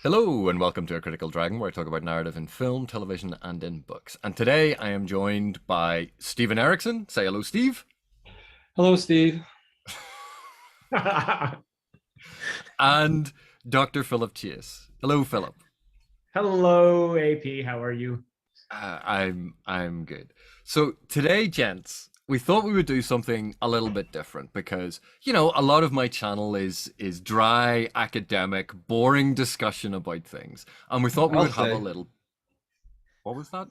Hello and welcome to A Critical Dragon, where I talk about narrative in film, television, and in books. And today I am joined by Stephen Erikson. Say hello, Steve. Hello, Steve. And Dr. Philip Chase. Hello, Philip. Hello, AP. How are you? I'm good. So today, gents, we thought we would do something a little bit different because, a lot of my channel is dry, academic, boring discussion about things. And we thought we would have a little. What was that?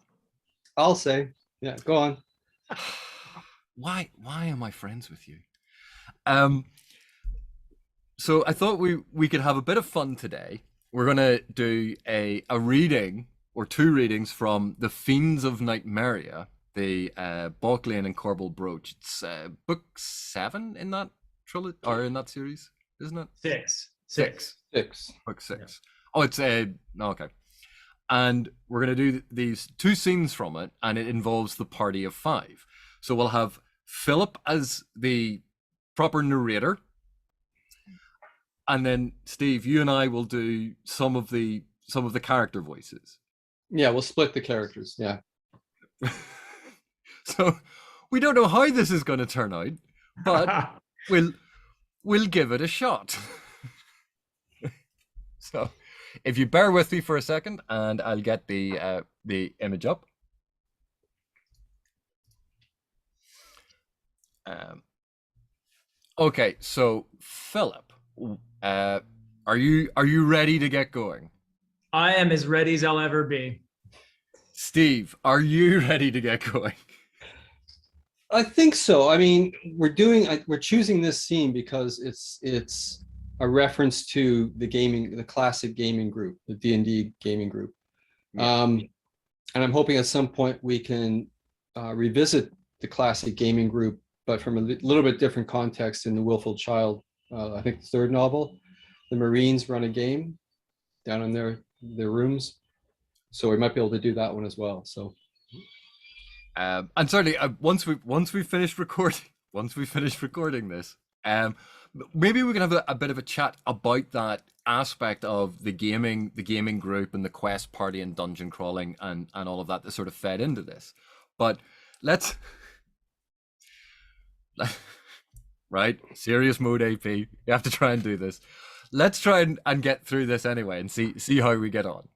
I'll say. Yeah, go on. Why am I friends with you? So I thought we could have a bit of fun today. We're gonna do a reading or two readings from the Fiends of Nightmaria, the Bauchelain and Korbal Broach. It's book 7 in that trilogy or in that series, isn't it? Six. Book 6. Yeah. Oh, it's no, okay. And we're gonna do these two scenes from it, and it involves the party of 5. So we'll have Philip as the proper narrator. And then Steve, you and I will do some of the character voices. Yeah, we'll split the characters. Yeah. So we don't know how this is going to turn out, but we'll give it a shot. So if you bear with me for a second, and I'll get the image up. Okay, so Philip. Are you ready to get going? I am as ready as I'll ever be. Steve, are you ready to get going? I think so. I mean, we're choosing this scene because it's a reference to the classic gaming group, the D&D gaming group. Yeah. And I'm hoping at some point we can revisit the classic gaming group, but from a little bit different context in the Willful Child. I think the third novel, the Marines run a game down in their rooms, so we might be able to do that one as well. So, and certainly once we finish recording this, maybe we can have a bit of a chat about that aspect of the gaming group and the quest party and dungeon crawling and all of that sort of fed into this. But let's. Right? Serious mode, AP. You have to try and do this. Let's try and get through this anyway and see how we get on.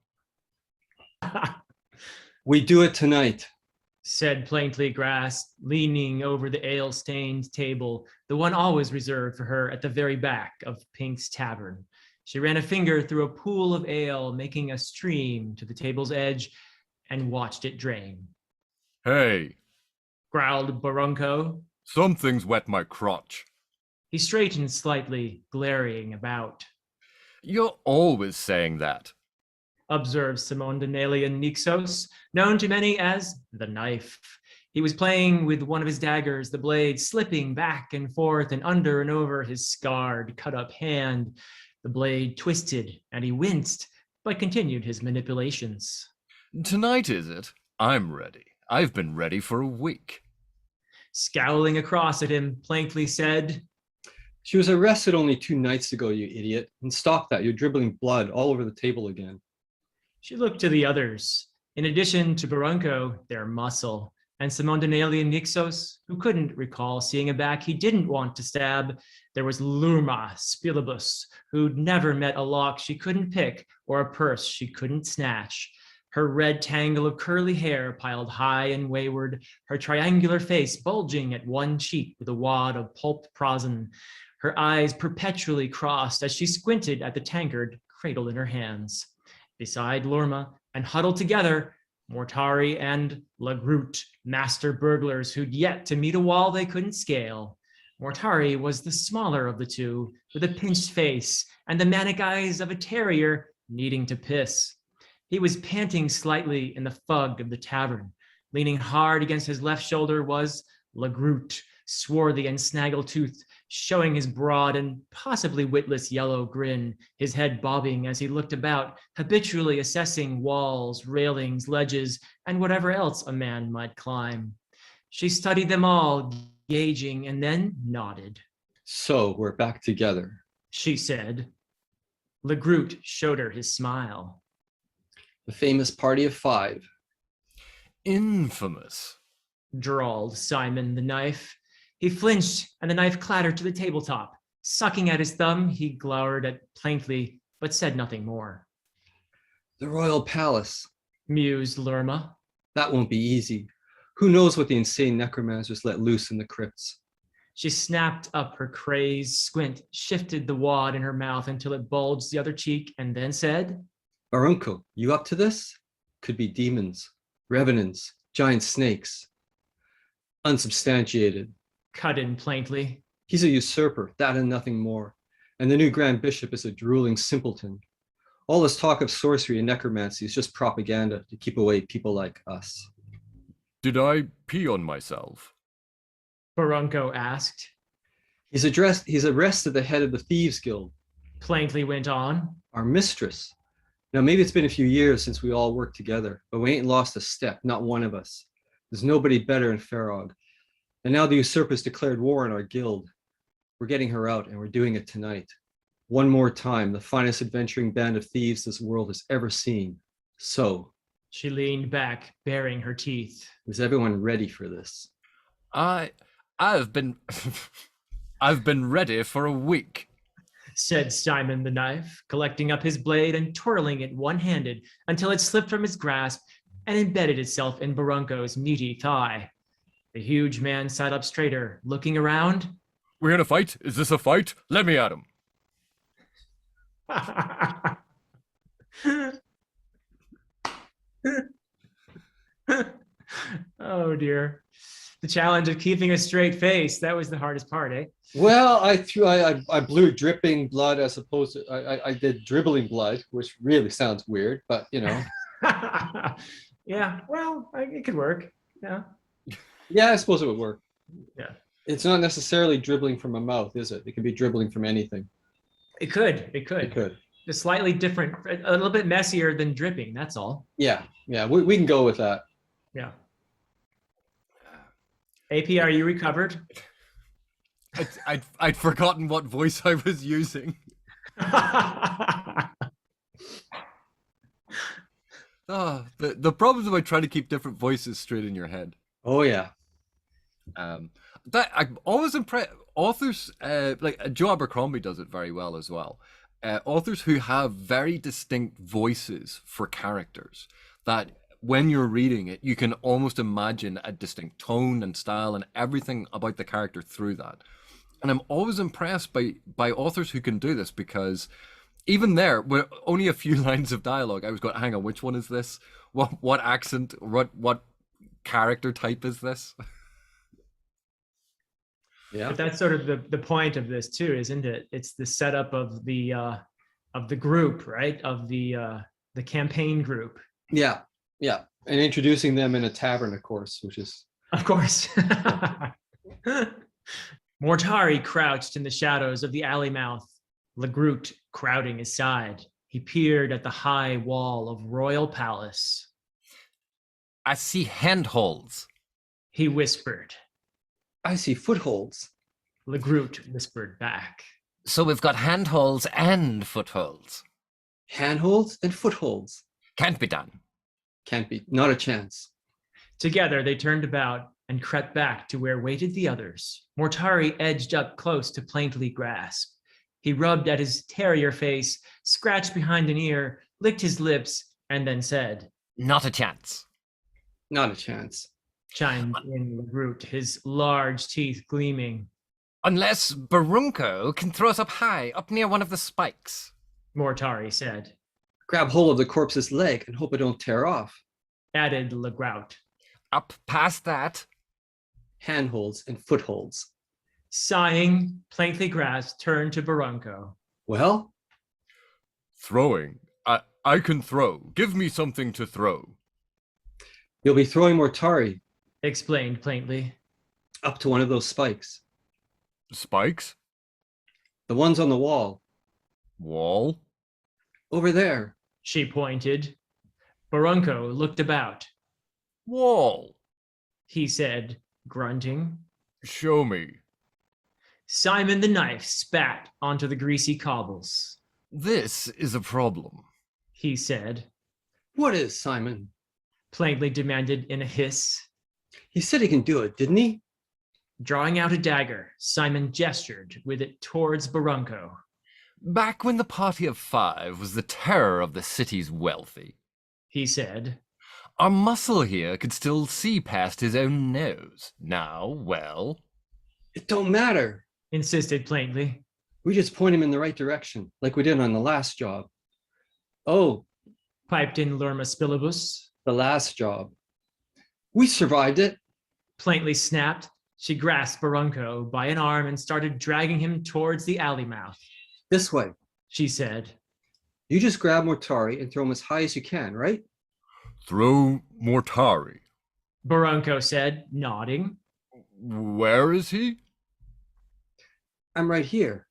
We do it tonight, said Plainly Grass, leaning over the ale-stained table, the one always reserved for her at the very back of Pink's Tavern. She ran a finger through a pool of ale, making a stream to the table's edge, and watched it drain. Hey, growled Barunco. Something's wet my crotch. He straightened slightly, glaring about. You're always saying that, observed Simon Denalian Nixos, known to many as the Knife. He was playing with one of his daggers, the blade slipping back and forth and under and over his scarred, cut-up hand. The blade twisted, and he winced, but continued his manipulations. Tonight, is it? I'm ready. I've been ready for a week. Scowling across at him, Plankly said, She was arrested only 2 nights ago, you idiot. And stop that, you're dribbling blood all over the table again. She looked to the others. In addition to Barunco, their muscle, and Simon Denalian Nixos, who couldn't recall seeing a back he didn't want to stab, there was Lurma Spilibus, who'd never met a lock she couldn't pick or a purse she couldn't snatch. Her red tangle of curly hair piled high and wayward, her triangular face bulging at one cheek with a wad of pulped prosin, her eyes perpetually crossed as she squinted at the tankard cradled in her hands. Beside Lorma, and huddled together, Mortari and Lagrout, master burglars who'd yet to meet a wall they couldn't scale. Mortari was the smaller of the two, with a pinched face and the manic eyes of a terrier needing to piss. He was panting slightly in the fug of the tavern. Leaning hard against his left shoulder was Lagrout, swarthy and snaggle-toothed, showing his broad and possibly witless yellow grin, his head bobbing as he looked about, habitually assessing walls, railings, ledges, and whatever else a man might climb. She studied them all, gauging, and then nodded. So we're back together, she said. Legroot showed her his smile. The famous party of 5. Infamous. Drawled Simon the Knife. He flinched, and the knife clattered to the tabletop. Sucking at his thumb, he glowered at Plainly, but said nothing more. The royal palace. Mused Lerma. That won't be easy. Who knows what the insane necromancers let loose in the crypts? She snapped up her crazed squint, shifted the wad in her mouth until it bulged the other cheek, and then said, Barunco, you up to this? Could be demons, revenants, giant snakes. Unsubstantiated. cut in Plainly. He's a usurper, that and nothing more. And the new Grand Bishop is a drooling simpleton. All this talk of sorcery and necromancy is just propaganda to keep away people like us. Did I pee on myself? Barunco asked. He's arrested the head of the Thieves Guild, Plainly went on. our mistress. Now, maybe it's been a few years since we all worked together, but we ain't lost a step, not one of us. There's nobody better in Farog. And now the usurpers declared war on our guild. We're getting her out, and we're doing it tonight. One more time, the finest adventuring band of thieves this world has ever seen. So, She leaned back, baring her teeth. is everyone ready for this? I've been I've been ready for a week. Said Simon the Knife, collecting up his blade and twirling it one-handed until it slipped from his grasp and embedded itself in Barunco's meaty thigh. The huge man sat up straighter, looking around. We're in a fight? Is this a fight? Let me at him. Oh dear. The challenge of keeping a straight face, that was the hardest part, eh? Well, I blew dripping blood as opposed to, I did dribbling blood, which really sounds weird, but you know. Yeah, well, it could work. Yeah. Yeah, I suppose it would work. Yeah. It's not necessarily dribbling from a mouth, is it? It can be dribbling from anything. It could. It could. It's slightly different, a little bit messier than dripping, that's all. Yeah, we can go with that. Yeah. AP, are you recovered? I'd forgotten what voice I was using. The problems about trying to keep different voices straight in your head. Oh yeah. That I'm always impressed. Authors like Joe Abercrombie does it very well as well. Authors who have very distinct voices for characters that when you're reading it, you can almost imagine a distinct tone and style and everything about the character through that. And I'm always impressed by authors who can do this, because even there, with only a few lines of dialogue, I was going, hang on, which one is this? What accent, what character type is this? Yeah. But that's sort of the point of this too, isn't it? It's the setup of the group, right? Of the campaign group. Yeah. Yeah. And introducing them in a tavern, of course, which is. Of course. Mortari crouched in the shadows of the alley mouth, Legroot crowding his side. He peered at the high wall of Royal Palace. I see handholds. He whispered. I see footholds. Legroot whispered back. So we've got handholds and footholds. Handholds and footholds. Can't be done. Can't be. Not a chance. Together they turned about and crept back to where waited the others. Mortari edged up close to Plainly grasp. He rubbed at his terrier face, scratched behind an ear, licked his lips, and then said, Not a chance. Not a chance. Chimed in Legroot, his large teeth gleaming. Unless Barunco can throw us up high, up near one of the spikes. Mortari said. Grab hold of the corpse's leg and hope it don't tear off. Added Legrout. Up past that. Handholds and footholds. Sighing, Plainly Grass turned to Barunco. Well? Throwing. I can throw. Give me something to throw. You'll be throwing Mortari Explained Plainly. up to one of those spikes. Spikes? The ones on the wall. Wall? Over there. She pointed. Barunco looked about. Wall. He said, grunting. Show me. Simon the Knife spat onto the greasy cobbles. This is a problem. he said, What is, Simon? plainly demanded in a hiss. He said he can do it, didn't he? Drawing out a dagger, Simon gestured with it towards Barunco. Back when the party of 5 was the terror of the city's wealthy, He said, our muscle here could still see past his own nose. Now, well, It don't matter. insisted plainly. We just point him in the right direction, like we did on the last job. Oh, Piped in Lerma Spilibus. the last job. We survived it. Plainly snapped, she grasped Barunco by an arm and started dragging him towards the alley mouth. This way. She said, You just grab Mortari and throw him as high as you can, right? throw Mortari. Barunco said, nodding. Where is he? I'm right here.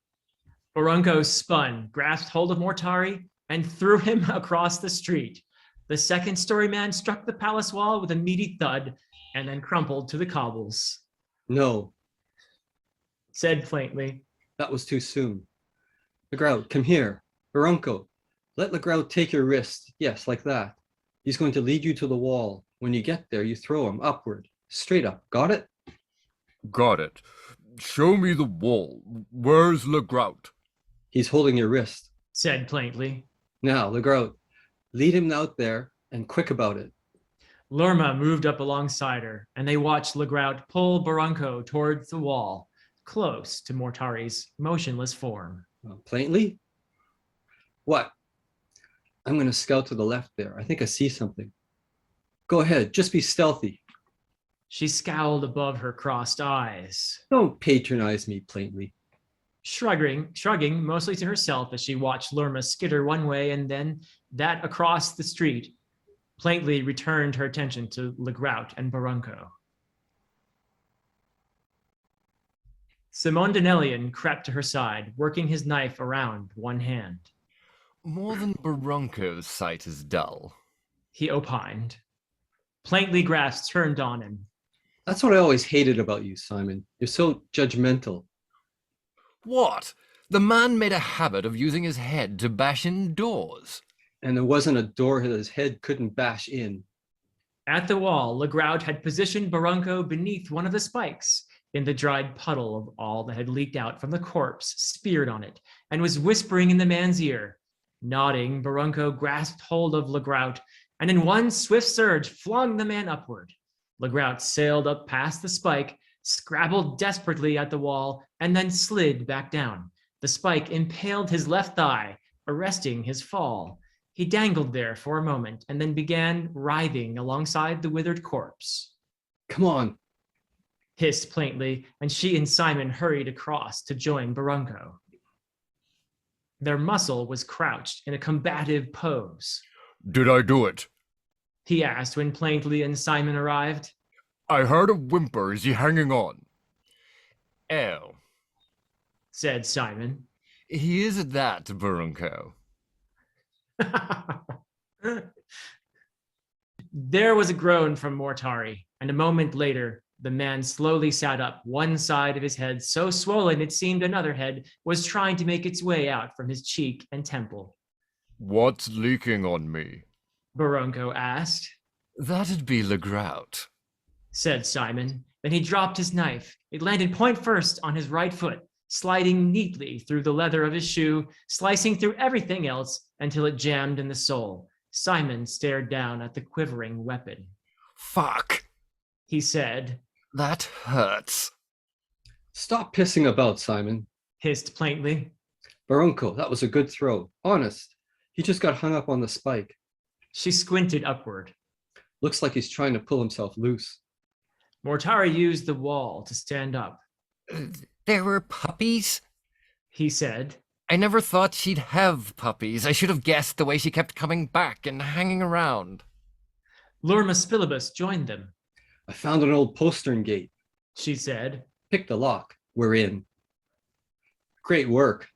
Barunco spun, grasped hold of Mortari, and threw him across the street. The second-story man struck the palace wall with a meaty thud and then crumpled to the cobbles. No, Said faintly, that was too soon. Legrout, come here. Barunco, let Legrout take your wrist. Yes, like that. He's going to lead you to the wall. When you get there, you throw him upward. Straight up. Got it? Got it. Show me the wall. Where's Legrout? He's holding your wrist. said plainly. Now, Legrout, lead him out there and quick about it. Lerma moved up alongside her, and they watched Legrout pull Barunco towards the wall, close to Mortari's motionless form. Plainly? What? I'm going to scout to the left there. I think I see something. Go ahead, just be stealthy. She scowled above her crossed eyes, Don't patronize me, Plainly. shrugging mostly to herself as she watched Lerma skitter one way and then that across the street. Plainly returned her attention to Legrout and Barunco. Simon Denelian crept to her side, working his knife around one hand. More than Barunco's sight is dull. He opined. Plainly grasped turned on him. That's what I always hated about you, Simon. You're so judgmental. What? The man made a habit of using his head to bash in doors. And there wasn't a door that his head couldn't bash in. At the wall, Legrout had positioned Barunco beneath one of the spikes in the dried puddle of all that had leaked out from the corpse speared on it, and was whispering in the man's ear. Nodding, Barunco grasped hold of Legrout, and in one swift surge flung the man upward. Legrout sailed up past the spike, scrabbled desperately at the wall, and then slid back down. The spike impaled his left thigh, arresting his fall. He dangled there for a moment and then began writhing alongside the withered corpse. Come on. Hissed plaintively, and she and Simon hurried across to join Barunco. Their muscle was crouched in a combative pose. Did I do it? He asked when Plaintively and Simon arrived. I heard a whimper. Is he hanging on? Oh, Said Simon. he is at that, Barunco. There was a groan from Mortari, and a moment later, the man slowly sat up, one side of his head so swollen it seemed another head was trying to make its way out from his cheek and temple. What's leaking on me? Barunco asked. That'd be Legrout. Said Simon. Then he dropped his knife. It landed point first on his right foot, sliding neatly through the leather of his shoe, slicing through everything else until it jammed in the sole. Simon stared down at the quivering weapon. Fuck. He said. That hurts. Stop pissing about, Simon. Hissed plaintively. Barunco, that was a good throw. Honest. He just got hung up on the spike. She squinted upward. Looks like he's trying to pull himself loose. Mortari used the wall to stand up. There were puppies? He said. I never thought she'd have puppies. I should have guessed the way she kept coming back and hanging around. Lerma Spilibus joined them. I found an old postern gate. She said. Pick the lock. We're in. Great work.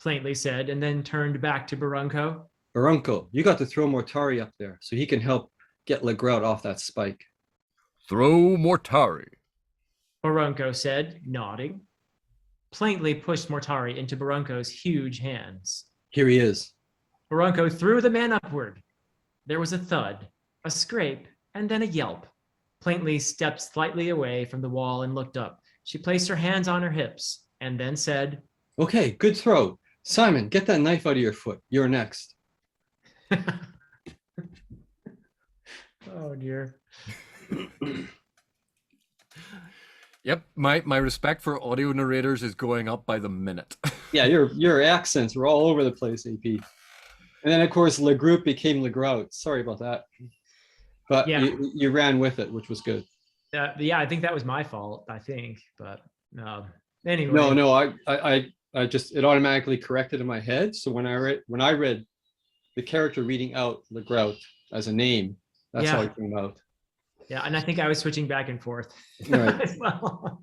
Plaintively said, and then turned back to Barunco. Barunco, you got to throw Mortari up there so he can help get Legrout off that spike. Throw Mortari. Barunco said, nodding. Plaintively pushed Mortari into Barunco's huge hands. Here he is. Barunco threw the man upward. There was a thud, a scrape, and then a yelp. Plainly stepped slightly away from the wall and looked up. She placed her hands on her hips and then said, Okay, good throw. Simon, get that knife out of your foot. You're next. oh dear. Yep, my respect for audio narrators is going up by the minute. Yeah, your accents were all over the place, AP. And then of course Le Group became Le Grout. Sorry about that. But Yeah. you ran with it, which was good. Yeah, I think that was my fault, I think. But anyway. No, I just it automatically corrected in my head. So when I read the character reading out Le Grout as a name, that's how it came out. Yeah, and I think I was switching back and forth Right. as well.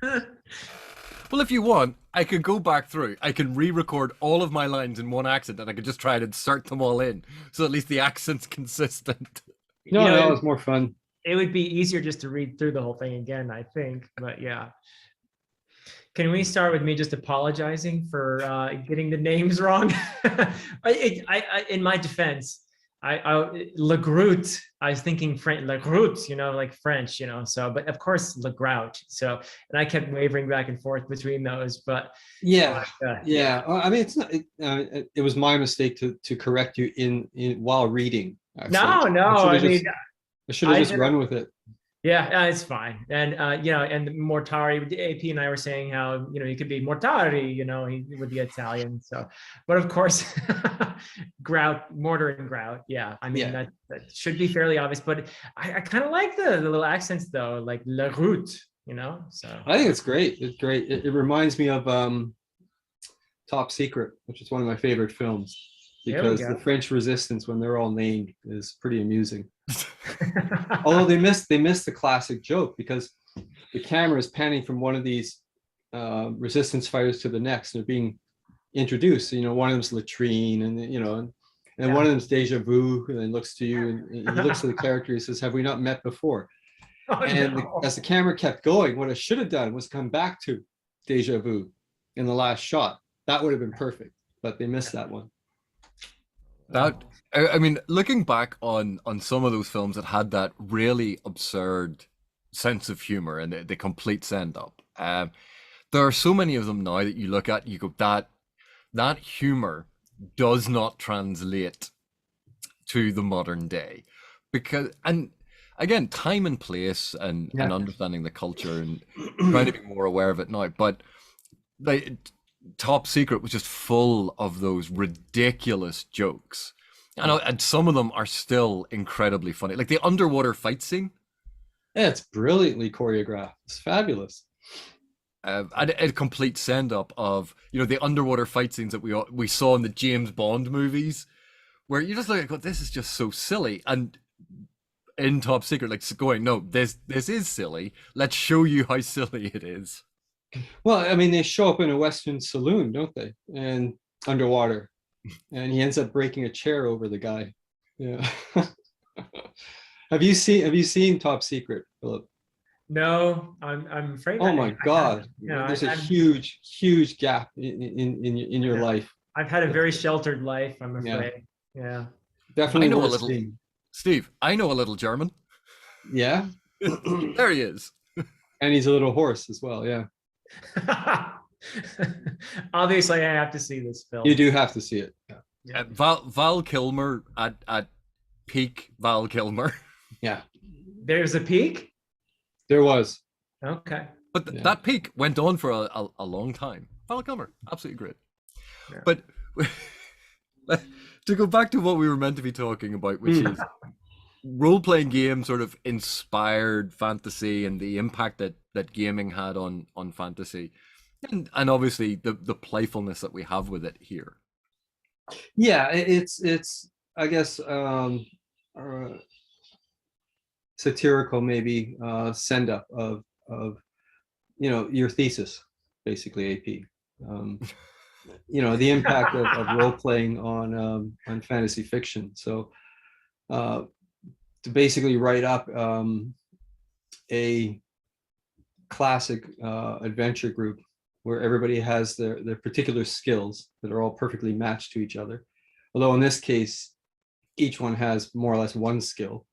Well, if you want, I could go back through. I can re-record all of my lines in one accent, and I could just try and insert them all in, so at least the accent's consistent. No, it's more fun. It would be easier just to read through the whole thing again, I think. But yeah. Can we start with me just apologizing for getting the names wrong? In my defense, Le Grout, I was thinking French, Le Grout, like French, so, but of course Le Grout. So, and I kept wavering back and forth between those, but yeah. I mean, it's not, it was my mistake to correct you in while reading. Actually. No, I should have just run with it. Yeah, it's fine. And and Mortari, AP and I were saying how you could be Mortari, with the Italian. So, but of course, grout, mortar and grout. Yeah, I mean that should be fairly obvious. But I kind of like the little accents though, like La Route. So I think it's great. It's great. It reminds me of Top Secret, which is one of my favorite films, because the French Resistance, when they're all named, is pretty amusing. Although they missed the classic joke, because the camera is panning from one of these resistance fighters to the next, and they're being introduced. One of them's Latrine, and and one of them's Deja Vu, and then looks to you, and he looks at the character. He says, "Have we not met before?" As the camera kept going, what I should have done was come back to Deja Vu in the last shot. That would have been perfect, but they missed that one. That, I mean, looking back on some of those films that had that really absurd sense of humor and the complete send up, there are so many of them now that you look at, you go, that humor does not translate to the modern day, because, and again, time and place and understanding the culture and trying to be more aware of it now, but Top Secret was just full of those ridiculous jokes, and some of them are still incredibly funny, like the underwater fight scene. Yeah, it's brilliantly choreographed. It's fabulous. A complete send up of the underwater fight scenes that we saw in the James Bond movies, where you just look at, this is just so silly, and in Top Secret, like going, no, this is silly. Let's show you how silly it is. Well, I mean, they show up in a Western saloon, don't they? And underwater, and he ends up breaking a chair over the guy. Yeah. Have you seen Top Secret, Philip? No, I'm afraid. Oh my God! There's a huge gap in your life. I've had a very sheltered life, I'm afraid. Yeah. Definitely. I know a little. Steve, I know a little German. Yeah. There he is. And he's a little hoarse as well. Yeah. Obviously, I have to see this film. You do have to see it. Yeah. Val Kilmer at peak Val Kilmer. Yeah. There's a peak? There was. Okay. But that peak went on for a long time. Val Kilmer, absolutely great. Yeah. But to go back to what we were meant to be talking about, which is role-playing games sort of inspired fantasy and the impact that gaming had on fantasy, and obviously the playfulness that we have with it here. Yeah, it's I guess satirical, maybe send up of your thesis, basically, AP. The impact of role-playing on fantasy fiction. So to basically write up a classic adventure group where everybody has their particular skills that are all perfectly matched to each other. Although in this case, each one has more or less one skill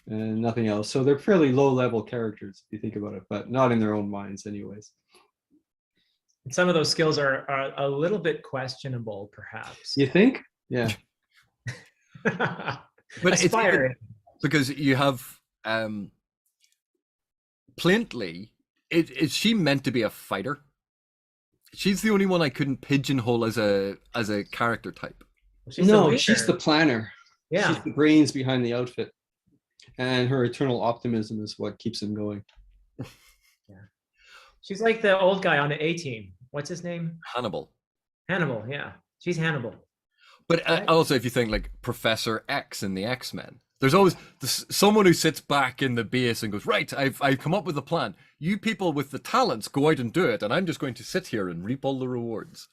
and nothing else. So they're fairly low level characters if you think about it, but not in their own minds anyways. Some of those skills are a little bit questionable, perhaps. You think? Yeah. But Aspiring. it's because you have plainly, is she meant to be a fighter? She's the only one I couldn't pigeonhole as a character type. No, she's the planner. Yeah. She's the brains behind the outfit. And her eternal optimism is what keeps him going. Yeah. She's like the old guy on the A-Team. What's his name? Hannibal. Hannibal, yeah. She's Hannibal. But also, if you think like Professor X in the X-Men, there's always someone who sits back in the base and goes, right, I've come up with a plan. You people with the talents go out and do it, and I'm just going to sit here and reap all the rewards.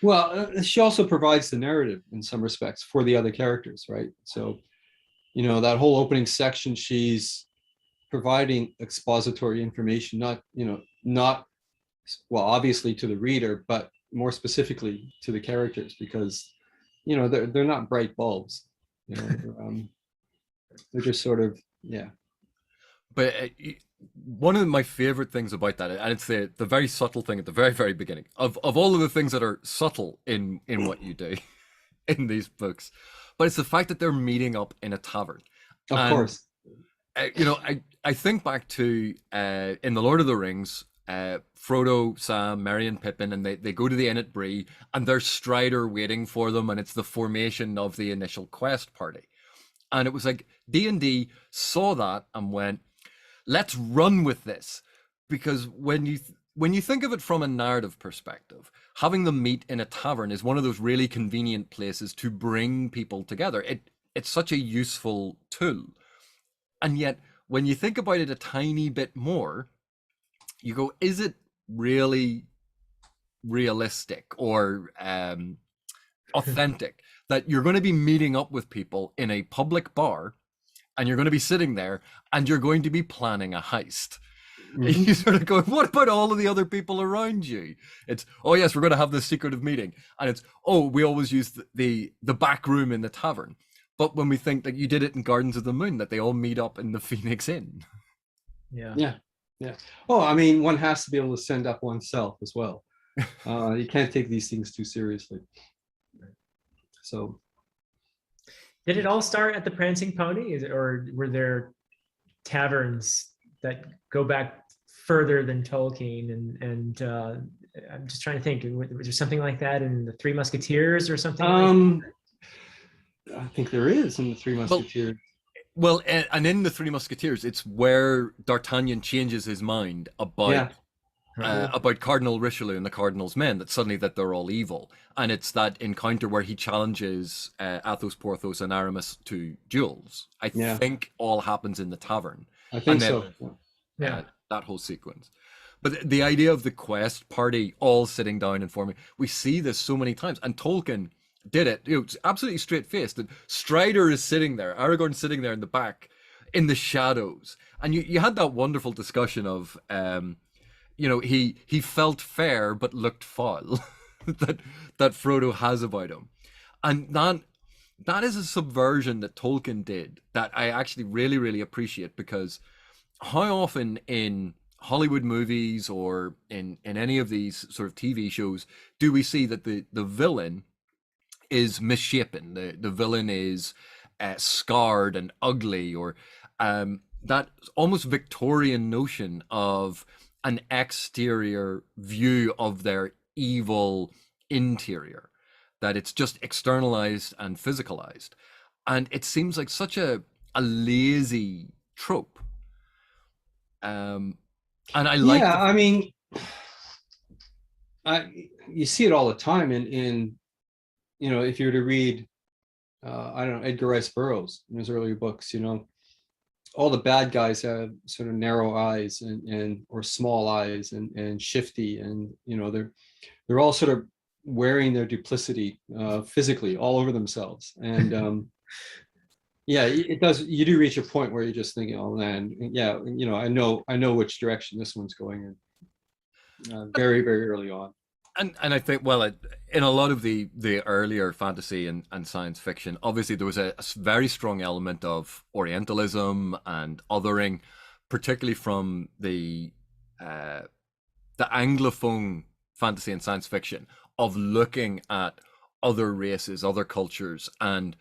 Well, she also provides the narrative in some respects for the other characters, right? So, that whole opening section, she's providing expository information, not well, obviously to the reader, but more specifically to the characters, because they're not bright bulbs. They're just sort of, yeah. But one of my favorite things about that, and it's the very subtle thing at the very, very beginning of all of the things that are subtle in what you do in these books, but it's the fact that they're meeting up in a tavern. Of course. I think back to in the Lord of the Rings, Frodo, Sam, Merry, and Pippin, and they go to the inn at Bree, and there's Strider waiting for them, and it's the formation of the initial quest party. And it was like D&D saw that and went, let's run with this. Because when you think of it from a narrative perspective, having them meet in a tavern is one of those really convenient places to bring people together. It's such a useful tool. And yet, when you think about it a tiny bit more, you go, is it really realistic or authentic that you're going to be meeting up with people in a public bar and you're going to be sitting there and you're going to be planning a heist? And you sort of go, what about all of the other people around you? It's, oh yes, we're going to have this secretive meeting. And it's, oh, we always use the back room in the tavern. But when we think that you did it in Gardens of the Moon, that they all meet up in the Phoenix Inn. Yeah. Oh, I mean, one has to be able to send up oneself as well. You can't take these things too seriously. So, did it all start at the Prancing Pony, or were there taverns that go back further than Tolkien? And I'm just trying to think, was there something like that in the Three Musketeers or something? Like that? I think there is in the Three Musketeers. Well, and in the Three Musketeers, it's where D'Artagnan changes his mind about Cardinal Richelieu and the Cardinal's men, that suddenly that they're all evil. And it's that encounter where he challenges Athos, Porthos, and Aramis to duels. I think all happens in the tavern. I think so. That whole sequence. But the idea of the quest party all sitting down and forming, we see this so many times. And Tolkien did it, it's absolutely straight-faced. That Strider is sitting there, Aragorn's sitting there in the back, in the shadows. And you had that wonderful discussion of, he felt fair but looked foul that Frodo has about him. And that is a subversion that Tolkien did that I actually really, really appreciate, because how often in Hollywood movies or in any of these sort of TV shows do we see that the villain is misshapen, the villain is scarred and ugly, or that almost Victorian notion of an exterior view of their evil interior, that it's just externalized and physicalized. And it seems like such a lazy trope. And I like I mean, you see it all the time in if you were to read I don't know, Edgar Rice Burroughs in his earlier books, all the bad guys have sort of narrow eyes or small eyes and shifty, and they're all sort of wearing their duplicity physically all over themselves. And it does, you do reach a point where you're just thinking, oh man, I know which direction this one's going in. very, very early on. And I think, well, in a lot of the earlier fantasy and science fiction, obviously there was a very strong element of Orientalism and othering, particularly from the Anglophone fantasy and science fiction, of looking at other races, other cultures, and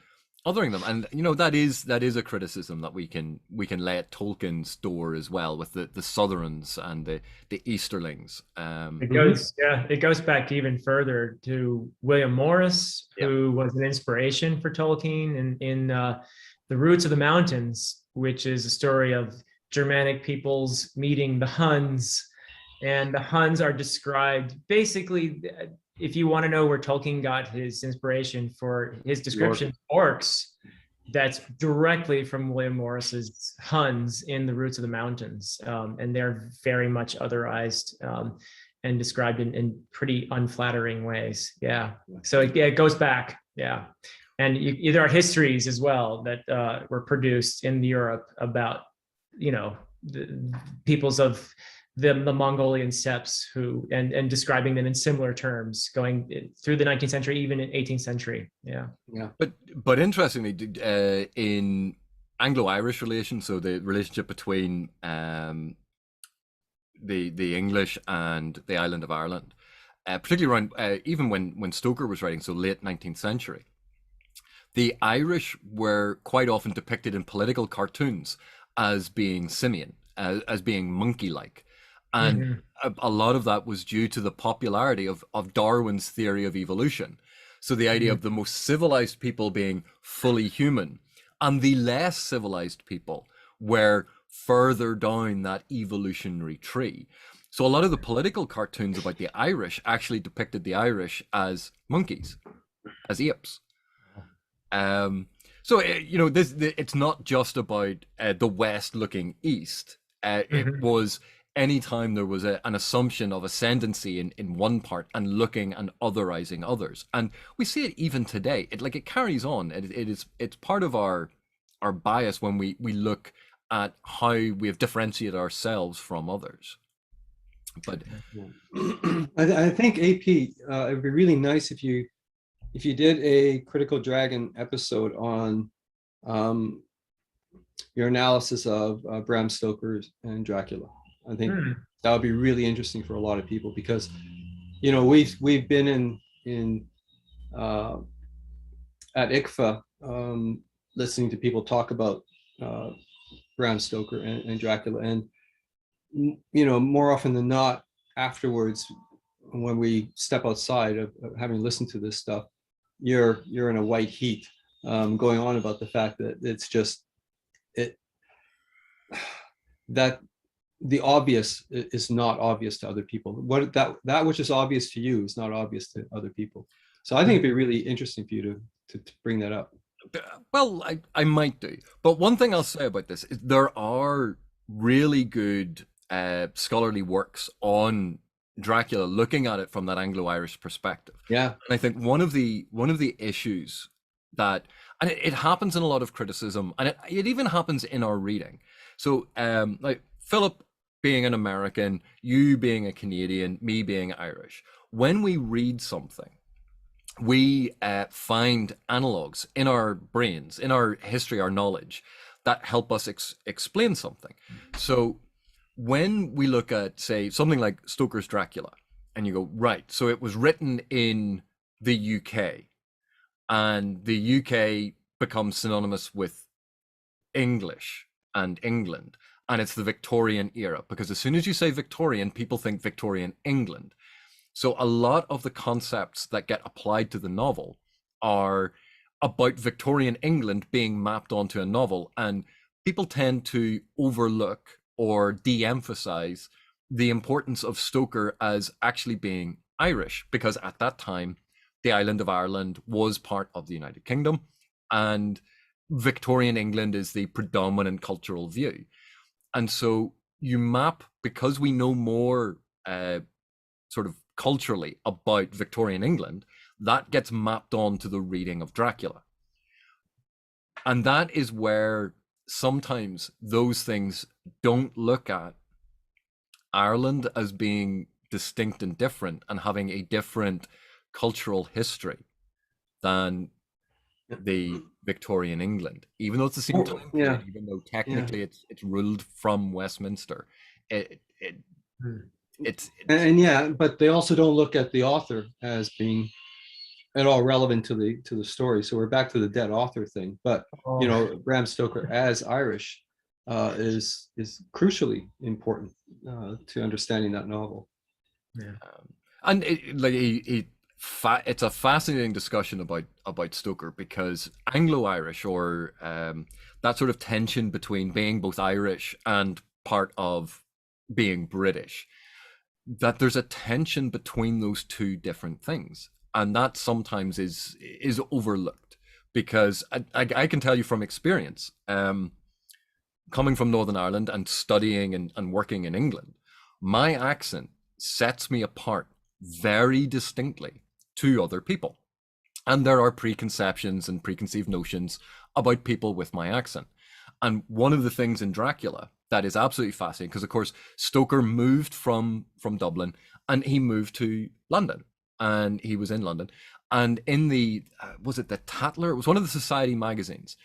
othering them. And that is a criticism that we can lay at Tolkien's door as well, with the Southrons and the Easterlings. It goes back even further to William Morris, who was an inspiration for Tolkien in The Roots of the Mountains, which is a story of Germanic peoples meeting the Huns. And the Huns are described basically, if you want to know where Tolkien got his inspiration for his description of orcs, that's directly from William Morris's Huns in The Roots of the Mountains. And they're very much otherized and described in pretty unflattering ways. Yeah. So it goes back. Yeah. And there are histories as well that were produced in Europe about, the peoples of the Mongolian steppes and describing them in similar terms going through the 19th century, even in 18th century. Yeah. But interestingly, in Anglo-Irish relations, so the relationship between the English and the island of Ireland, particularly around even when Stoker was writing, so late 19th century, the Irish were quite often depicted in political cartoons as being simian, as being monkey-like. And a lot of that was due to the popularity of Darwin's theory of evolution. So the idea of the most civilized people being fully human, and the less civilized people were further down that evolutionary tree. So a lot of the political cartoons about the Irish actually depicted the Irish as monkeys, as apes. So it's not just about the West looking east. It was anytime there was an assumption of ascendancy in one part and looking and otherizing others. And we see it even today. It carries on. It's part of our bias when we look at how we have differentiated ourselves from others. But I think AP, it would be really nice if you did a Critical Dragon episode on your analysis of Bram Stoker and Dracula. I think that would be really interesting for a lot of people, because we've been in at ICFA listening to people talk about Bram Stoker and Dracula, and more often than not, afterwards, when we step outside of having listened to this stuff, you're in a white heat, going on about the fact that it's just that the obvious is not obvious to other people. That which is obvious to you is not obvious to other people. So I think it'd be really interesting for you to bring that up. Well, I might do. But one thing I'll say about this is there are really good scholarly works on Dracula, looking at it from that Anglo-Irish perspective. Yeah. And I think one of the issues that, and it happens in a lot of criticism, and it even happens in our reading. So like Philip being an American, you being a Canadian, me being Irish, when we read something, we find analogs in our brains, in our history, our knowledge, that help us explain something. So when we look at, say, something like Stoker's Dracula, and you go, right, so it was written in the UK, and the UK becomes synonymous with English and England, and it's the Victorian era, because as soon as you say Victorian, people think Victorian England. So a lot of the concepts that get applied to the novel are about Victorian England being mapped onto a novel, and people tend to overlook or de-emphasize the importance of Stoker as actually being Irish, because at that time, the island of Ireland was part of the United Kingdom, and Victorian England is the predominant cultural view. And so you map, because we know more sort of culturally about Victorian England, that gets mapped on to the reading of Dracula. And that is where sometimes those things don't look at Ireland as being distinct and different and having a different cultural history than the Victorian England, even though it's the same time period, even though technically it's ruled from Westminster. But they also don't look at the author as being at all relevant to the story. So we're back to the dead author thing. But you know, Bram Stoker as Irish is crucially important to understanding that novel. Yeah. And it's a fascinating discussion about Stoker, because Anglo-Irish, or that sort of tension between being both Irish and part of being British, that there's a tension between those two different things, and that sometimes is overlooked, because I can tell you from experience, coming from Northern Ireland and studying and working in England, my accent sets me apart very distinctly to other people. And there are preconceptions and preconceived notions about people with my accent. And one of the things in Dracula that is absolutely fascinating, because of course Stoker moved from Dublin and he moved to London, and he was in London, and in the was it the Tatler? It was one of the society magazines,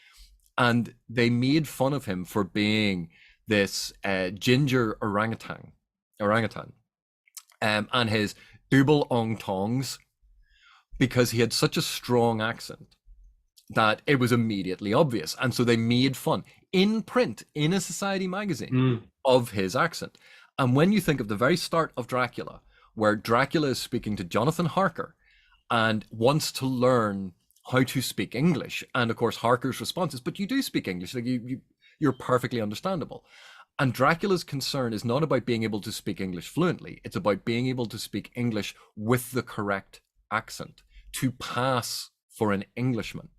and they made fun of him for being this ginger orangutan, and his double entendres, because he had such a strong accent that it was immediately obvious. And so they made fun in print, in a society magazine, of his accent. And when you think of the very start of Dracula, where Dracula is speaking to Jonathan Harker and wants to learn how to speak English, and of course Harker's response is, but you do speak English, like you're perfectly understandable. And Dracula's concern is not about being able to speak English fluently, it's about being able to speak English with the correct accent, to pass for an Englishman.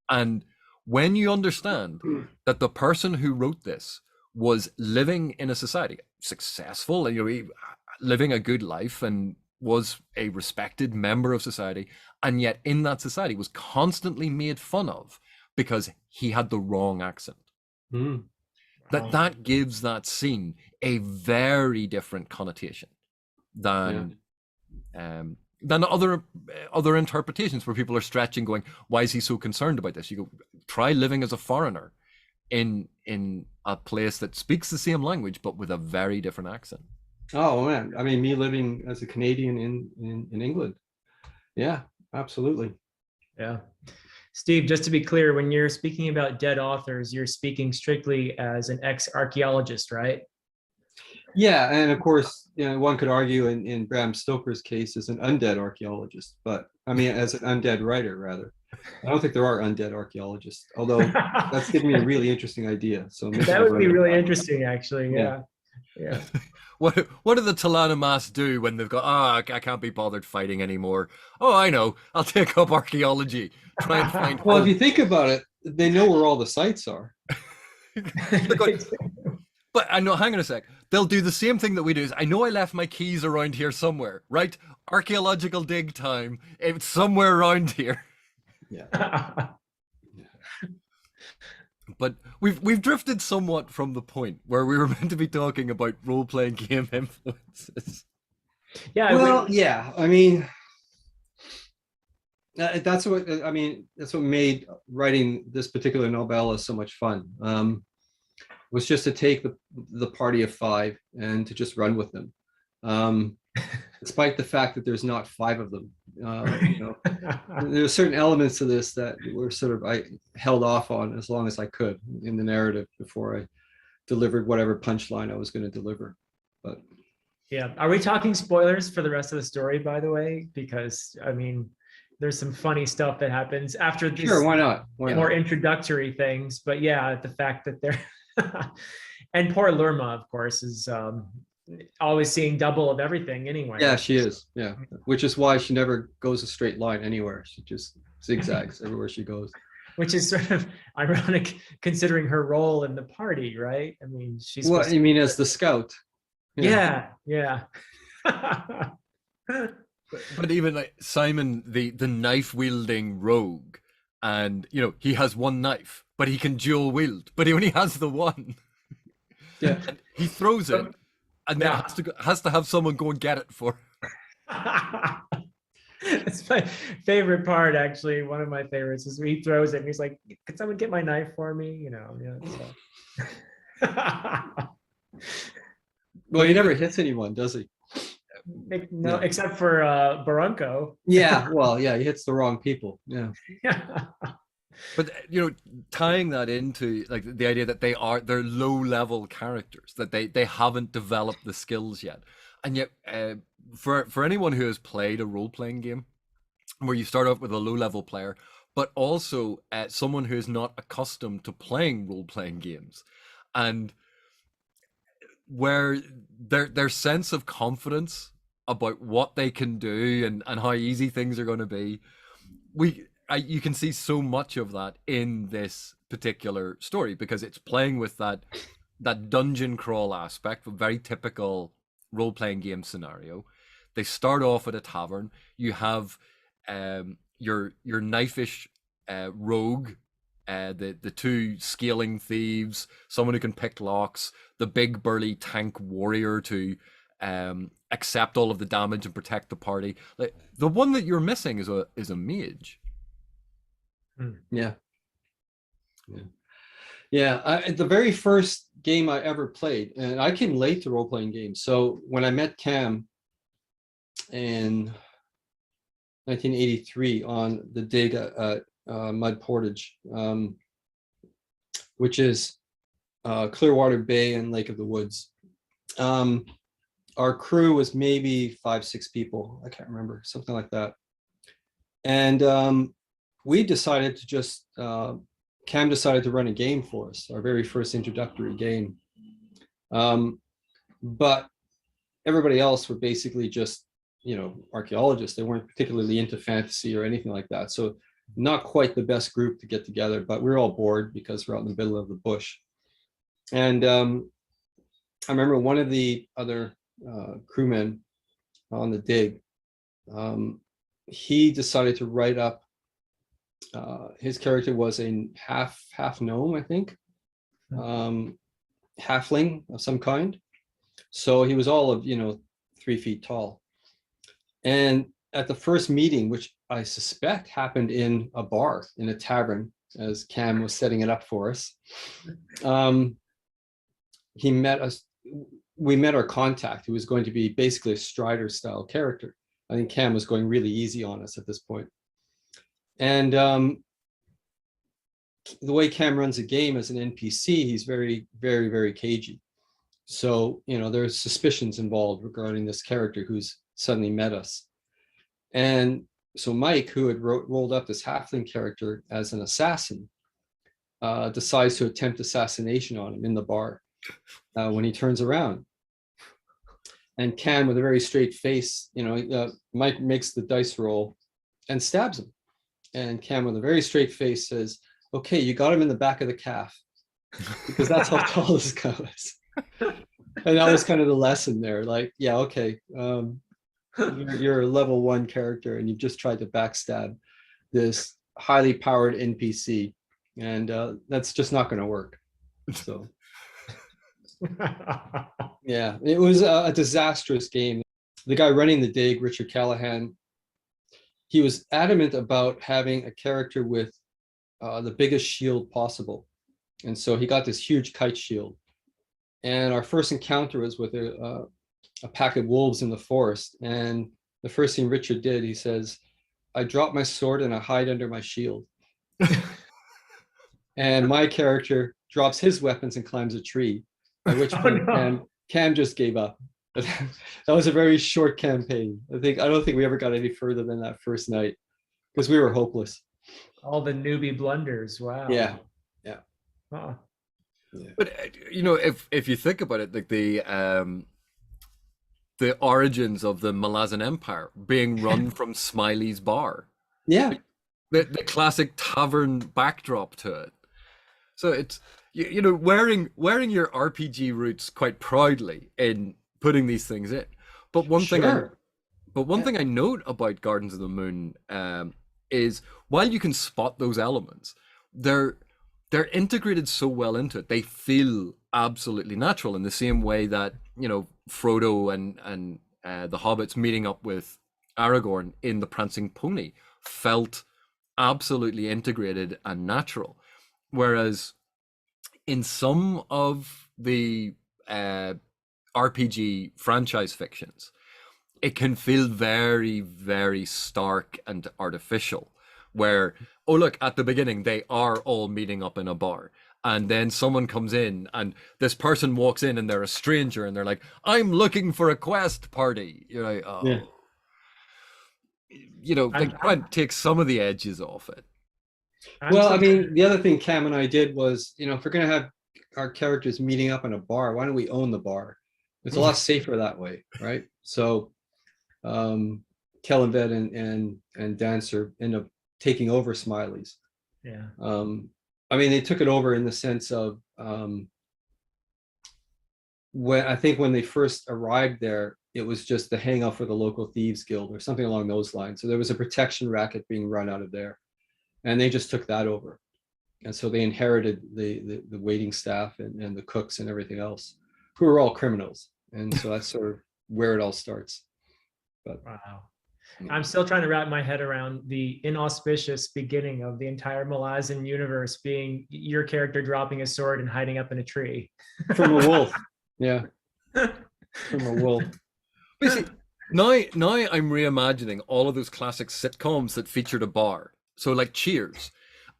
And when you understand that the person who wrote this was living in a society, successful, and living a good life, and was a respected member of society, and yet in that society was constantly made fun of because he had the wrong accent. That gives that scene a very different connotation than other interpretations, where people are stretching, going, why is he so concerned about this? You go, try living as a foreigner in a place that speaks the same language but with a very different accent. Oh man, I mean, me living as a Canadian in England. Yeah, absolutely. Yeah. Steve, just to be clear, when you're speaking about dead authors, you're speaking strictly as an ex-archaeologist, right? Yeah, and of course, one could argue in Bram Stoker's case as an undead archaeologist, but I mean, as an undead writer, rather. I don't think there are undead archaeologists, although that's giving me a really interesting idea. So that would be really interesting, actually. Yeah. What do the Talanomas do when they've got, I can't be bothered fighting anymore? Oh, I know, I'll take up archaeology, try and find Well, if you think about it, they know where all the sites are. But I know, hang on a sec, they'll do the same thing that we do. Is, I know I left my keys around here somewhere, right? Archaeological dig time, it's somewhere around here. Yeah. But we've drifted somewhat from the point where we were meant to be talking about role-playing game influences. Yeah. Well, yeah. I mean, that's what made writing this particular novella so much fun. Was just to take the party of 5 and to just run with them, despite the fact that there's not 5 of them. There's certain elements of this that were I held off on as long as I could in the narrative before I delivered whatever punchline I was going to deliver. But yeah, are we talking spoilers for the rest of the story, by the way? Because I mean, there's some funny stuff that happens after these. Sure, why not? More introductory things, but yeah, the fact that they're and poor Lerma, of course, is always seeing double of everything anyway. Yeah, she is. Yeah, which is why she never goes a straight line anywhere. She just zigzags everywhere she goes. Which is sort of ironic considering her role in the party, right? I mean, she's. What you mean as the scout? Yeah. But even like Simon, the knife wielding rogue, and he has one knife, but he can dual wield, but he only has the one. Yeah. And he throws it, and then Yeah. has to have someone go and get it for. It's my favorite part, actually. One of my favorites is when he throws it and he's like, "Can someone get my knife for me?" You know, yeah. Well, he never hits anyone, does he? No, Yeah. except for Barunco. Yeah, well, yeah, he hits the wrong people. Yeah. But tying that into like the idea that they're low level characters, that they haven't developed the skills yet, and yet for anyone who has played a role playing game where you start off with a low level player, but also someone who is not accustomed to playing role playing games, and where their sense of confidence about what they can do and how easy things are going to be, you can see so much of that in this particular story, because it's playing with that dungeon crawl aspect, a very typical role-playing game scenario. They start off at a tavern. You have your knife-ish rogue, the two scaling thieves, someone who can pick locks, the big burly tank warrior to accept all of the damage and protect the party. Like, the one that you're missing is a mage. Yeah. The very first game I ever played, and I came late to role-playing games. So when I met Cam in 1983 on the dig at Mud Portage, which is Clearwater Bay and Lake of the Woods. Our crew was maybe 5-6 people. I can't remember, something like that. And we decided to just, Cam decided to run a game for us, our very first introductory game. But everybody else were basically just, archaeologists. They weren't particularly into fantasy or anything like that. So not quite the best group to get together, but we were all bored because we're out in the middle of the bush. And I remember one of the other crewmen on the dig, he decided to write up, his character was a half gnome, I think, halfling of some kind. So he was all of 3 feet tall. And at the first meeting, which I suspect happened in a bar, in a tavern, as Cam was setting it up for us, he met us. We met our contact, who was going to be basically a Strider style character. I think Cam was going really easy on us at this point. And the way Cam runs a game as an NPC, he's very, very, very cagey. So, there's suspicions involved regarding this character who's suddenly met us. And so Mike, who had rolled up this halfling character as an assassin, decides to attempt assassination on him in the bar when he turns around. And Cam, with a very straight face, Mike makes the dice roll and stabs him. And Cam, with a very straight face, says, "Okay, you got him in the back of the calf," because that's how tall this guy was. And that was kind of the lesson there. Like, yeah, okay, you're a level 1 character, and you've just tried to backstab this highly powered NPC, and that's just not going to work. So, yeah, it was a disastrous game. The guy running the dig, Richard Callahan, he was adamant about having a character with the biggest shield possible. And so he got this huge kite shield. And our first encounter was with a pack of wolves in the forest. And the first thing Richard did, he says, "I drop my sword and I hide under my shield." And my character drops his weapons and climbs a tree, at which point Cam just gave up. That was a very short campaign. I don't think we ever got any further than that first night, because we were hopeless. All the newbie blunders. Wow. Yeah. Huh. Yeah. But if you think about it, like the origins of the Malazan Empire being run from Smiley's bar. Yeah. The classic tavern backdrop to it. So it's wearing your RPG roots quite proudly in putting these things in. But one thing I note about Gardens of the Moon is, while you can spot those elements, they're integrated so well into it. They feel absolutely natural, in the same way that Frodo and the hobbits meeting up with Aragorn in the Prancing Pony felt absolutely integrated and natural, whereas in some of the RPG franchise fictions, it can feel very, very stark and artificial, where, oh look, at the beginning they are all meeting up in a bar, and then someone comes in and this person walks in and they're a stranger and they're like, I'm looking for a quest party. You're like, oh. Yeah. Try and take some of the edges off it. Well, I mean, the other thing Cam and I did was, if we're going to have our characters meeting up in a bar, why don't we own the bar? It's a lot safer that way, right? So Kellenved and Dancer end up taking over Smiley's. Yeah. I mean, they took it over in the sense of when they first arrived there, it was just the hangout for the local thieves guild or something along those lines. So there was a protection racket being run out of there, and they just took that over. And so they inherited the waiting staff and the cooks and everything else, who are all criminals. And so that's sort of where it all starts. But wow. I'm still trying to wrap my head around the inauspicious beginning of the entire Malazan universe being your character dropping a sword and hiding up in a tree. From a wolf. Yeah. From a wolf. Basically, now I'm reimagining all of those classic sitcoms that featured a bar. So like Cheers.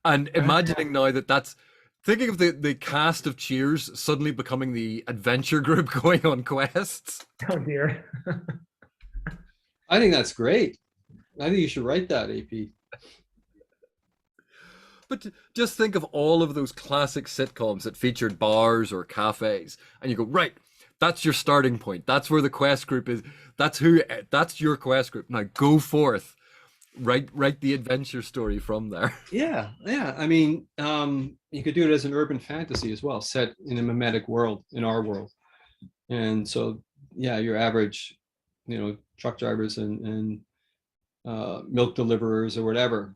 And imagining now that's thinking of the cast of Cheers suddenly becoming the adventure group going on quests. Oh dear. I think that's great. I think you should write that, AP. But just think of all of those classic sitcoms that featured bars or cafes, and you go, right, that's your starting point. That's where the quest group is. That's your quest group. Now go forth. Write the adventure story from there. Yeah. I mean, you could do it as an urban fantasy as well, set in a mimetic world, in our world. And so, yeah, your average, truck drivers and milk deliverers or whatever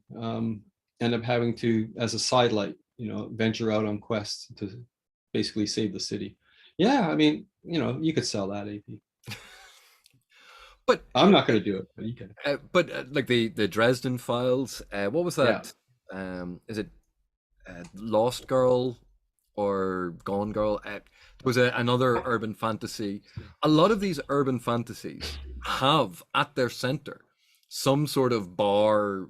end up having to, as a sidelight, venture out on quests to basically save the city. Yeah, I mean, you could sell that, AP. But I'm not going to do it, but you can. Like the Dresden Files, what was that? Yeah. Is it Lost Girl or Gone Girl? It was another urban fantasy. A lot of these urban fantasies have at their center some sort of bar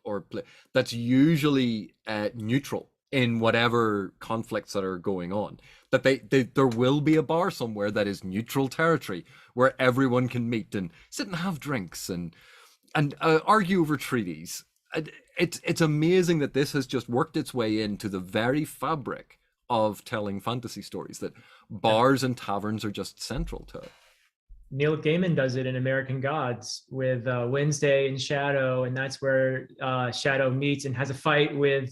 or play that's usually neutral in whatever conflicts that are going on. That there will be a bar somewhere that is neutral territory where everyone can meet and sit and have drinks and argue over treaties. It's amazing that this has just worked its way into the very fabric of telling fantasy stories, that bars and taverns are just central to it. Neil Gaiman does it in American Gods with Wednesday and Shadow, and that's where Shadow meets and has a fight with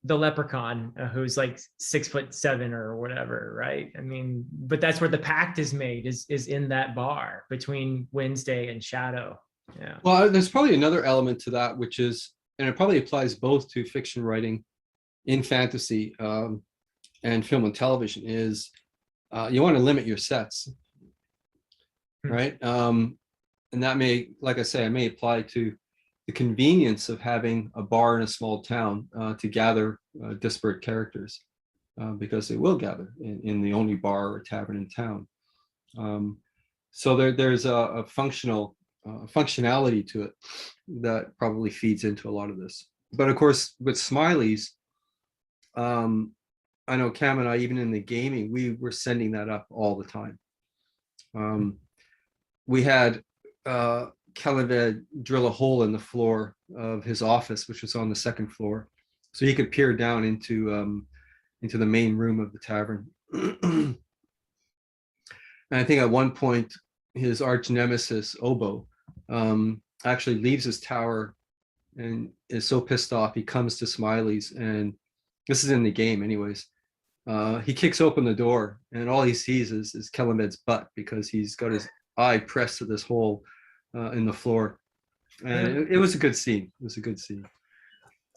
the leprechaun who's like 6'7" or whatever, right? I mean, but that's where the pact is made, is in that bar between Wednesday and Shadow. Yeah. Well, there's probably another element to that, which is, and it probably applies both to fiction writing in fantasy and film and television, is you want to limit your sets, right? And that may, like I say, it may apply to the convenience of having a bar in a small town to gather disparate characters, because they will gather in the only bar or tavern in town. So there's a functionality to it that probably feeds into a lot of this. But of course, with Smiley's, I know Cam and I, even in the gaming, we were sending that up all the time. We had Kellenved drill a hole in the floor of his office, which was on the second floor, so he could peer down into the main room of the tavern. And I think at one point, his arch nemesis Obo actually leaves his tower and is so pissed off he comes to Smiley's, and this is in the game, anyways. He kicks open the door, and all he sees is Kellenved's butt, because he's got his eye pressed to this hole in the floor. And it was a good scene. It was a good scene.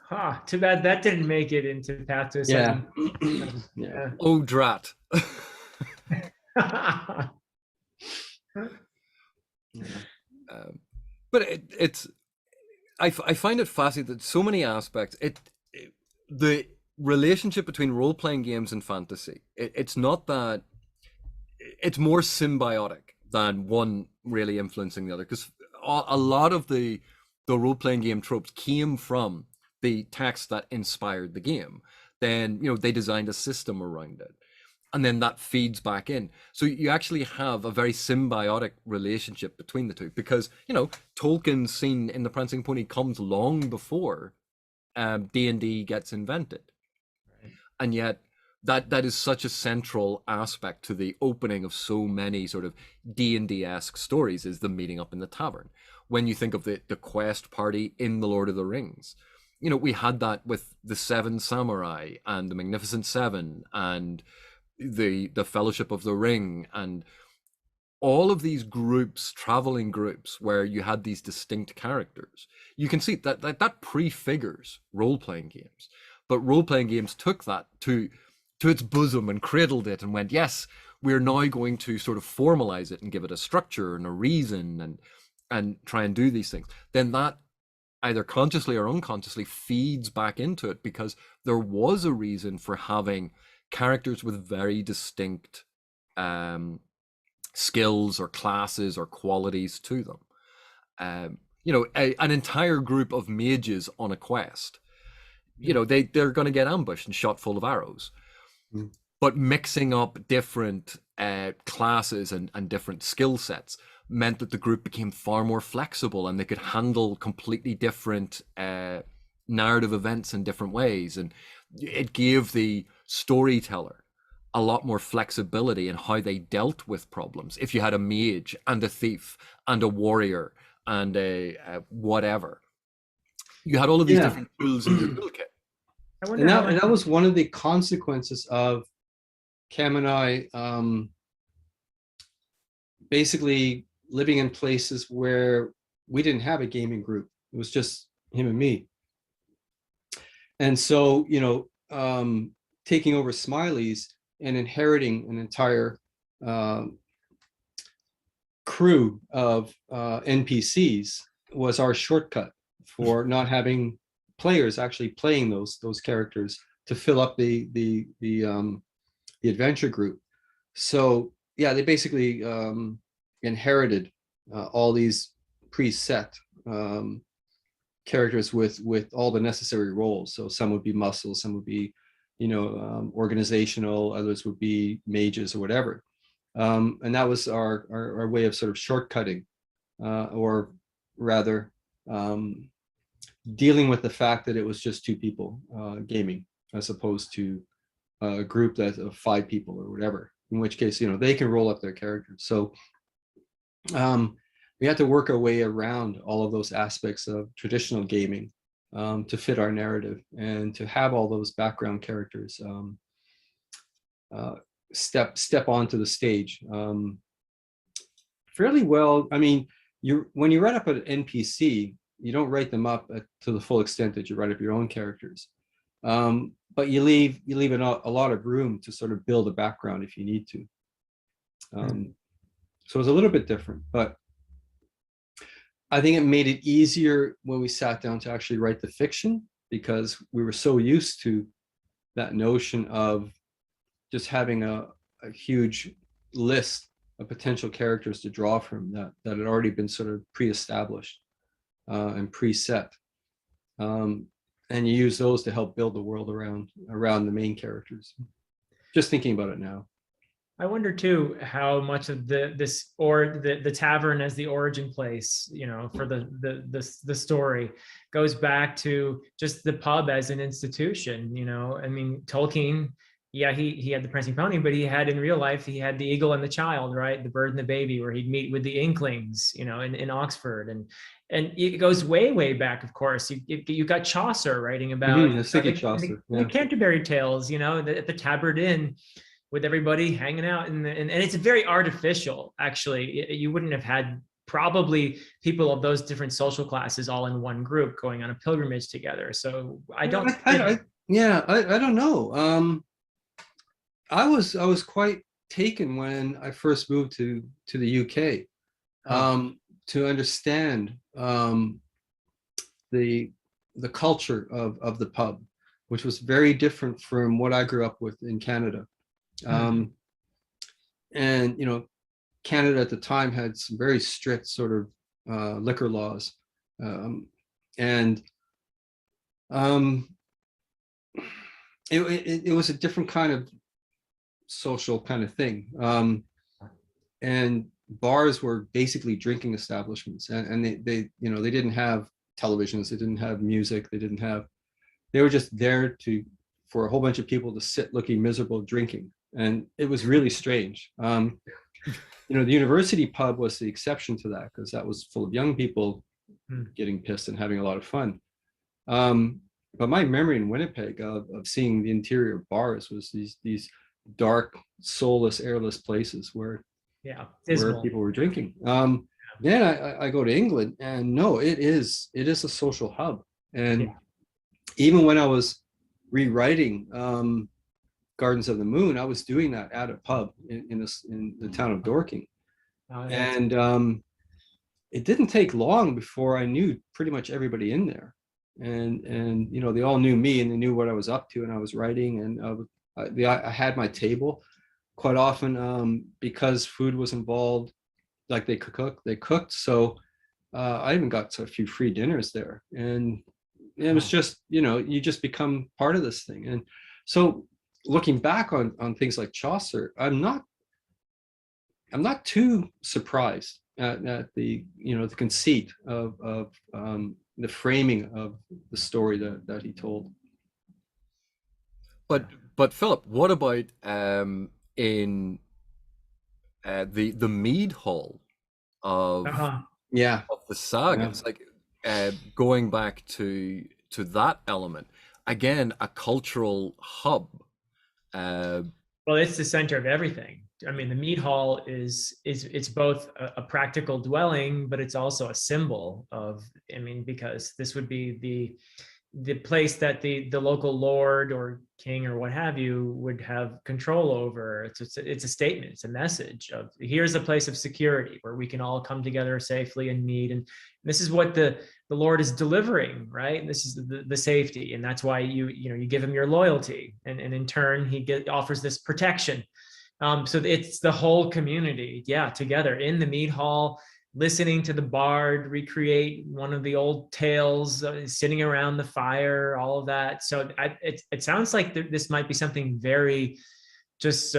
Huh, too bad that didn't make it into Path to Ascension. Yeah. Oh, drat. But I find it fascinating that so many aspects. The relationship between role-playing games and fantasy. It's not that. It's more symbiotic than one really influencing the other, because a lot of the role-playing game tropes came from the text that inspired the game. Then they designed a system around it, and then that feeds back in. So you actually have a very symbiotic relationship between the two, because Tolkien's scene in The Prancing Pony comes long before D&D gets invented, Right. and yet that is such a central aspect to the opening of so many sort of D&D-esque stories, is the meeting up in the tavern. When you think of the quest party in The Lord of the Rings, we had that with the Seven Samurai and the Magnificent Seven and the Fellowship of the Ring, and all of these groups, traveling groups, where you had these distinct characters. You can see that prefigures role-playing games, but role-playing games took that to its bosom and cradled it and went, yes, we're now going to sort of formalize it and give it a structure and a reason and try and do these things. Then that either consciously or unconsciously feeds back into it, because there was a reason for having characters with very distinct skills or classes or qualities to them. An entire group of mages on a quest, they're going to get ambushed and shot full of arrows. But mixing up different classes and different skill sets meant that the group became far more flexible, and they could handle completely different narrative events in different ways. And it gave the storyteller a lot more flexibility in how they dealt with problems. If you had a mage and a thief and a warrior and a whatever, you had all of these different tools in your toolkit. And that was one of the consequences of Cam and I basically living in places where we didn't have a gaming group. It was just him and me. And so, taking over Smiley's and inheriting an entire crew of NPCs was our shortcut for not having players actually playing those characters to fill up the adventure group. So yeah, they basically inherited all these preset characters with all the necessary roles. So some would be muscles, some would be organizational, others would be mages or whatever. And that was our way of sort of shortcutting, or rather dealing with the fact that it was just two people gaming, as opposed to a group that of 5 people or whatever, in which case they can roll up their characters. So we had to work our way around all of those aspects of traditional gaming to fit our narrative, and to have all those background characters step onto the stage fairly well. I mean, when you write up an NPC, you don't write them up to the full extent that you write up your own characters, but you leave a lot of room to sort of build a background if you need to. So it's a little bit different, but I think it made it easier when we sat down to actually write the fiction, because we were so used to that notion of just having a huge list of potential characters to draw from that had already been sort of pre-established and preset. And you use those to help build the world around the main characters. Just thinking about it now. I wonder too how much of the tavern as the origin place, for the story, goes back to just the pub as an institution. I mean, Tolkien, yeah, he had the Prancing Pony, but he had in real life, he had the Eagle and the Child, right? The Bird and the Baby, where he'd meet with the Inklings, in Oxford, and it goes way back. Of course, you got Chaucer writing about the Canterbury Tales, at the Tabard Inn, with everybody hanging out, and it's very artificial. Actually, you wouldn't have had probably people of those different social classes all in one group going on a pilgrimage together. So I don't know. I don't know. I was quite taken when I first moved to the UK, to understand the culture of the pub, which was very different from what I grew up with in Canada. And Canada at the time had some very strict sort of liquor laws, and it was a different kind of social kind of thing, and bars were basically drinking establishments, and they didn't have televisions, they didn't have music, they were just there for a whole bunch of people to sit looking miserable drinking, and it was really strange. The university pub was the exception to that, because that was full of young people getting pissed and having a lot of fun. But my memory in Winnipeg of seeing the interior of bars was these dark, soulless, airless places where people were drinking. Then I go to England, and no, it is a social hub. And even when I was rewriting Gardens of the Moon, I was doing that at a pub in the town of Dorking. And it didn't take long before I knew pretty much everybody in there. And they all knew me, and they knew what I was up to, and I was writing, and I had my table quite often, because food was involved. Like they cooked. So I even got a few free dinners there, and it was just, you just become part of this thing. And so looking back on things like Chaucer, I'm not too surprised at the the conceit of the framing of the story that he told. But Philip, what about in the mead hall of the saga? It's like going back to that element again, a cultural hub. Well, it's the center of everything. I mean, the mead hall is it's both a practical dwelling, but it's also a symbol of, because this would be the place that the local lord or king or what have you would have control over. It's a statement, it's a message of, here's a place of security where we can all come together safely and meet. And this is what the Lord is delivering, right? And this is the safety. And that's why you give him your loyalty. And in turn, he offers this protection. So it's the whole community, together in the mead hall, listening to the bard recreate one of the old tales, sitting around the fire, all of that. So it sounds like this might be something very just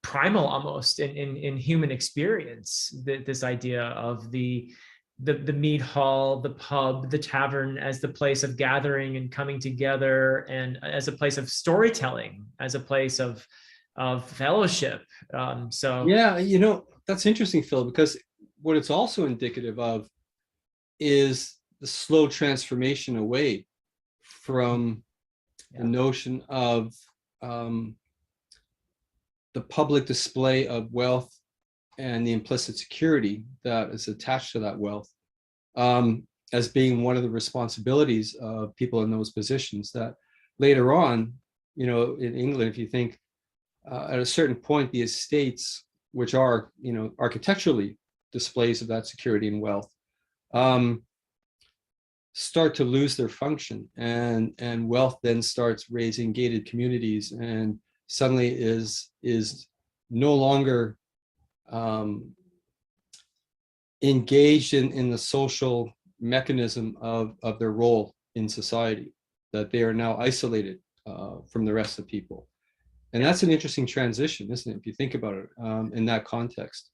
primal almost in human experience, this idea of the mead hall, the pub, the tavern as the place of gathering and coming together, and as a place of storytelling, as a place of fellowship. That's interesting, Phil, because what it's also indicative of is the slow transformation away from the notion of the public display of wealth and the implicit security that is attached to that wealth, as being one of the responsibilities of people in those positions. That later on, in England, if you think at a certain point, the estates, which are, architecturally displays of that security and wealth, start to lose their function, and wealth then starts raising gated communities, and suddenly is no longer engaged in the social mechanism of their role in society, that they are now isolated from the rest of people. And that's an interesting transition, isn't it, if you think about it in that context?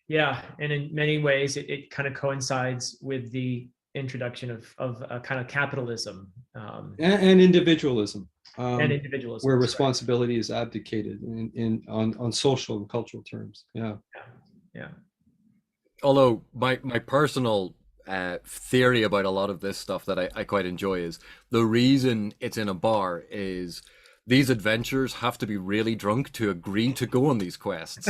Yeah, and in many ways, it kind of coincides with the introduction of a kind of capitalism and individualism, and individualism, where responsibility is abdicated on social and cultural terms. Yeah. Although my personal theory about a lot of this stuff that I quite enjoy is the reason it's in a bar is these adventurers have to be really drunk to agree to go on these quests.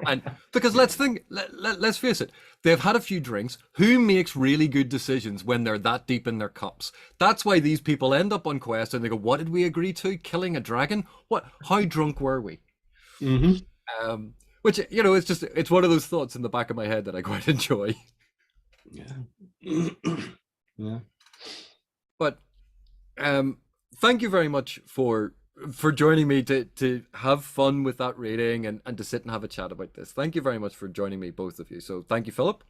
And because let's face it, they've had a few drinks. Who makes really good decisions when they're that deep in their cups? That's why these people end up on quests and they go, what did we agree to? Killing a dragon? What? How drunk were we? Mm-hmm. Which, you know, it's one of those thoughts in the back of my head that I quite enjoy. Yeah. Yeah. But thank you very much for joining me to have fun with that rating and to sit and have a chat about this. Thank you very much for joining me, both of you. So thank you, Philip.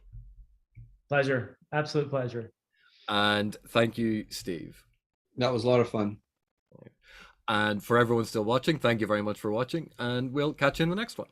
Pleasure. Absolute pleasure. And thank you, Steve. That was a lot of fun. And for everyone still watching, thank you very much for watching, and we'll catch you in the next one.